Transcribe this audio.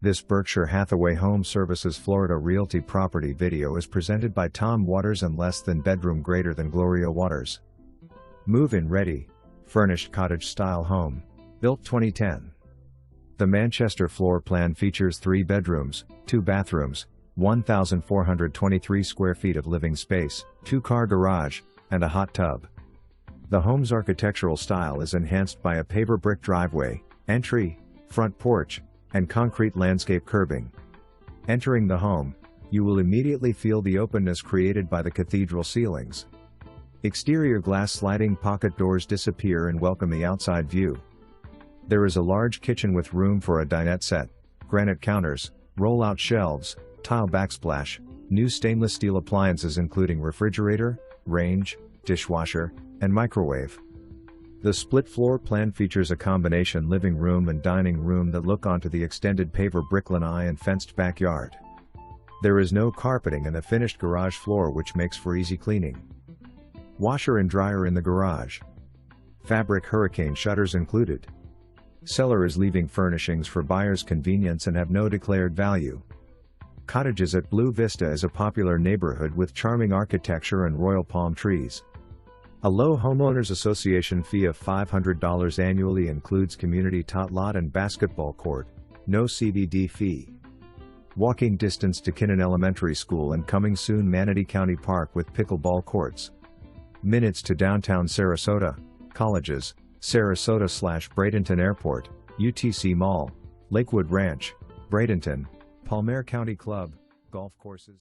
This Berkshire Hathaway HomeServices Florida Realty property video is presented by Tom Waters and less than bedroom greater than Gloria Waters. Move-in ready, furnished cottage style home, built 2010. The Manchester floor plan features 3 bedrooms, 2 bathrooms, 1,423 square feet of living space, 2-car garage, and a hot tub. The home's architectural style is enhanced by a paver brick driveway, entry, front porch, and concrete landscape curbing. Entering the home, you will immediately feel the openness created by the cathedral ceilings. Exterior glass sliding pocket doors disappear and welcome the outside view. There is a large kitchen with room for a dinette set, granite counters, roll-out shelves, tile backsplash, new stainless steel appliances including refrigerator, range, dishwasher, and microwave. The split floor plan features a combination living room and dining room that look onto the extended paver brick lanai and fenced backyard. There is no carpeting and a finished garage floor which makes for easy cleaning. Washer and dryer in the garage. Fabric hurricane shutters included. Seller is leaving furnishings for buyer's convenience and have no declared value. Cottages at Blu Vista is a popular neighborhood with charming architecture and royal palm trees. A low homeowners association fee of $500 annually includes community tot lot and basketball court, no CBD fee. Walking distance to Kinnan Elementary School and coming soon Manatee County Park with pickleball courts. Minutes to Downtown Sarasota, Cottages, Sarasota/Bradenton Airport, UTC Mall, Lakewood Ranch, Bradenton, Palm-Aire County Club, golf courses.